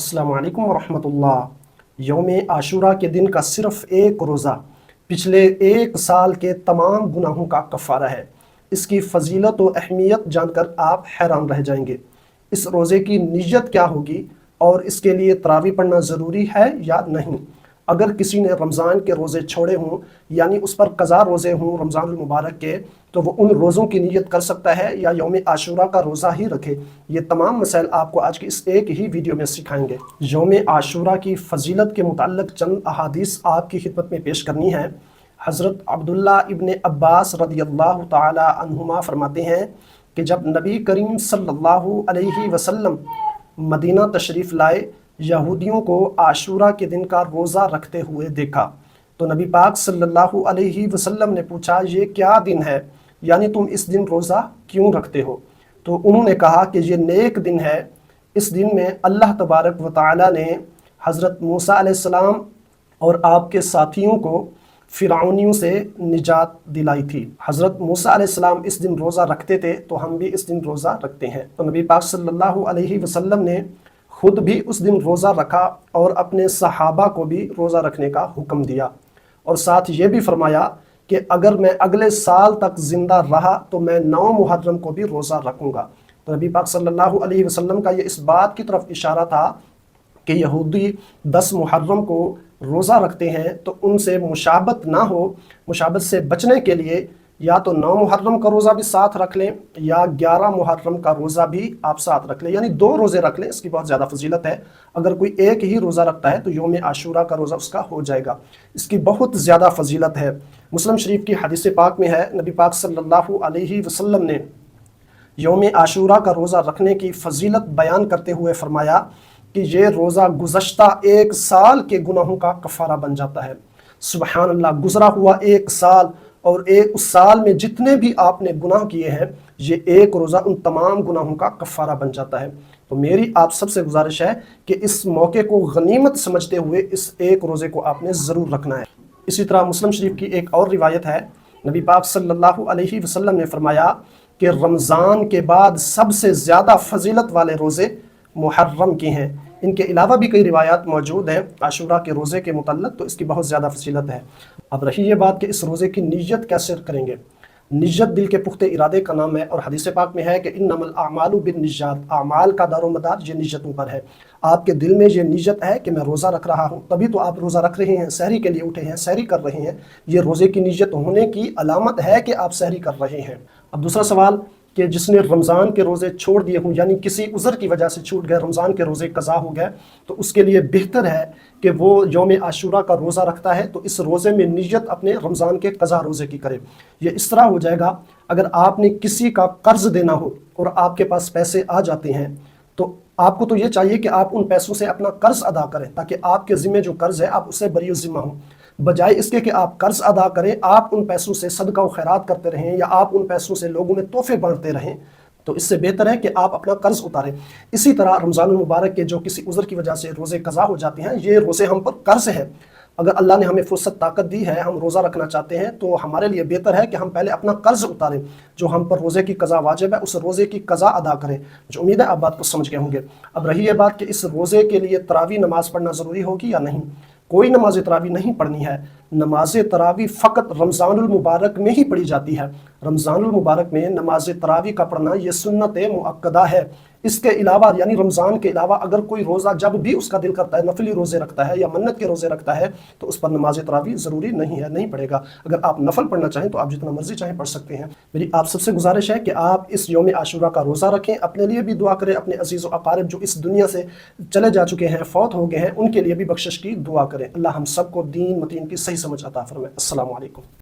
अस्सलामु अलैकुम वरहमतुल्लाह। यौम आशूरा के दिन का सिर्फ एक रोज़ा पिछले एक साल के तमाम गुनाहों का कफ़ारा है। इसकी फ़जीलत व अहमियत जानकर आप हैरान रह जाएंगे। इस रोज़े की नीयत क्या होगी और इसके लिए तरावी पढ़ना ज़रूरी है या नहीं। अगर किसी ने रमज़ान के रोज़े छोड़े हों यानी उस पर क़ज़ा रोज़े हों रमज़ानुल मुबारक के, तो वो उन रोज़ों की नीयत कर सकता है या यौम आशूरा का रोज़ा ही रखे। ये तमाम मसाइल आपको आज की इस एक ही वीडियो में सिखाएंगे। यौम आशूरा की फ़जीलत के मुताल्लिक़ चंद अहादीस आपकी खिदमत में पेश करनी है। हज़रत अब्दुल्ला इब्न अब्बास रदियल्लाहु ताला अन्हुमा फरमाते हैं कि जब नबी करीम सल्लल्लाहु अलैहि वसल्लम मदीना तशरीफ़ लाए, यहूदियों को आशूरा के दिन का रोज़ा रखते हुए देखा तो नबी पाक सल्लल्लाहु अलैहि वसल्लम ने पूछा, ये क्या दिन है, यानी तुम इस दिन रोज़ा क्यों रखते हो। तो उन्होंने कहा कि ये नेक दिन है। इस दिन में अल्लाह तबारक व तआला ने हज़रत मूसा अलैहिस्सलाम और आपके साथियों को फ़िरऔनियों से निजात दिलाई थी। हज़रत मूसा अलैहिस्सलाम इस दिन रोज़ा रखते थे तो हम भी इस दिन रोज़ा रखते हैं। तो नबी पाक सल्लल्लाहु अलैहि वसल्लम ने खुद भी उस दिन रोज़ा रखा और अपने सहाबा को भी रोज़ा रखने का हुक्म दिया और साथ ये भी फरमाया कि अगर मैं अगले साल तक ज़िंदा रहा तो मैं 9 मुहर्रम को भी रोज़ा रखूँगा। तो नबी पाक सल्लल्लाहु अलैहि वसल्लम का ये इस बात की तरफ इशारा था कि यहूदी 10 मुहर्रम को रोज़ा रखते हैं तो उनसे मुशाबत ना हो। मुशाबत से बचने के लिए या तो 9 मुहर्रम का रोज़ा भी साथ रख लें या 11 मुहर्रम का रोज़ा भी आप साथ रख लें, यानी 2 रोज़े रख लें। इसकी बहुत ज़्यादा फजीलत है। अगर कोई एक ही रोज़ा रखता है तो यौम आशूरा का रोज़ा उसका हो जाएगा। इसकी बहुत ज़्यादा फजीलत है। मुस्लिम शरीफ की हदीस पाक में है, नबी पाक सल्लल्लाहु अलैहि वसल्लम ने यौम आशूरा का रोज़ा रखने की फजीलत बयान करते हुए फरमाया कि ये रोज़ा गुज़श्ता एक साल के गुनाहों का कफ़ारा बन जाता है। सुबहान अल्लाह, गुज़रा हुआ एक साल और उस साल में जितने भी आपने गुनाह किए हैं, ये एक रोज़ा उन तमाम गुनाहों का कफ़ारा बन जाता है। तो मेरी आप सबसे गुजारिश है कि इस मौके को गनीमत समझते हुए इस एक रोज़े को आपने ज़रूर रखना है। इसी तरह मुस्लिम शरीफ की एक और रिवायत है, नबी पाक सल्लल्लाहु अलैहि वसल्लम ने फरमाया कि रमज़ान के बाद सबसे ज़्यादा फजीलत वाले रोज़े मुहर्रम के हैं। इनके अलावा भी कई रिवायात मौजूद हैं आशूरा के रोज़े के मुतल्लिक़, तो इसकी बहुत ज़्यादा फजीलत है। अब रही ये बात कि इस रोज़े की नीयत कैसे करेंगे। नियत दिल के पुख्ते इरादे का नाम है और हदीस पाक में है कि इन्नमल आमालु बिन्निय्यात, आमाल का दारोमदार ये नियतों पर है। आपके दिल में ये नियत है कि मैं रोज़ा रख रहा हूँ, तभी तो आप रोज़ा रख रहे हैं, सहरी के लिए उठे हैं, सहरी कर रहे हैं। ये रोज़े की नियत होने की अलामत है कि आप सहरी कर रहे हैं। अब दूसरा सवाल कि जिसने रमज़ान के रोज़े छोड़ दिए हों, यानी किसी उज़र की वजह से छूट गए, रमज़ान के रोज़े क़ज़ा हो गए, तो उसके लिए बेहतर है कि वो यौम आशूरा का रोज़ा रखता है तो इस रोज़े में नियत अपने रमज़ान के क़ज़ा रोज़े की करे। ये इस तरह हो जाएगा, अगर आपने किसी का कर्ज़ देना हो और आपके पास पैसे आ जाते हैं तो आपको तो ये चाहिए कि आप उन पैसों से अपना कर्ज़ अदा करें ताकि आपके ज़िम्मे जो कर्ज़ है आप उससे बरी ज़िम्मा हों। बजाय इसके कि आप कर्ज़ अदा करें, आप उन पैसों से सदका व खैरात करते रहें या आप उन पैसों से लोगों में तोहफे बांटते रहें, तो इससे बेहतर है कि आप अपना कर्ज़ उतारें। इसी तरह रमज़ानुल मुबारक के जो किसी उज़र की वजह से रोज़े क़ज़ा हो जाते हैं, ये रोज़े हम पर कर्ज़ है। अगर अल्लाह ने हमें फुर्सत ताकत दी है, हम रोज़ा रखना चाहते हैं, तो हमारे लिए बेहतर है कि हम पहले अपना कर्ज़ उतारें। जो हम पर रोज़े की क़ज़ा वाजिब है उस रोज़े की क़ज़ा अदा करें। जो उम्मीद है आप बात को समझ गए होंगे। अब रही है बात कि इस रोज़े के लिए तरावी नमाज़ पढ़ना ज़रूरी होगी या नहीं। कोई नमाज तरावी नहीं पढ़नी है। नमाज तरावी फ़कत रमज़ानुल मुबारक में ही पढ़ी जाती है। रमज़ानुल मुबारक में नमाज तरावी का पढ़ना ये सुन्नत मुअक्कदा है। इसके अलावा यानी रमज़ान के अलावा अगर कोई रोज़ा जब भी उसका दिल करता है नफली रोज़े रखता है या मन्नत के रोज़े रखता है तो उस पर नमाज तरावी ज़रूरी नहीं है, नहीं पड़ेगा। अगर आप नफल पढ़ना चाहें तो आप जितना मर्ज़ी चाहें पढ़ सकते हैं। मेरी आप सबसे गुजारिश है कि आप इस यौम आशूरा का रोज़ा रखें, अपने लिए भी दुआ करें, अपने अज़ीज़ व अक़ारिब जो इस दुनिया से चले जा चुके हैं, फ़ौत हो गए हैं, उनके लिए भी बख्शिश की दुआ करें। अल्लाह हम सबको दीन मतीन की सही समझ अता फरमाए। अस्सलामु अलैकुम।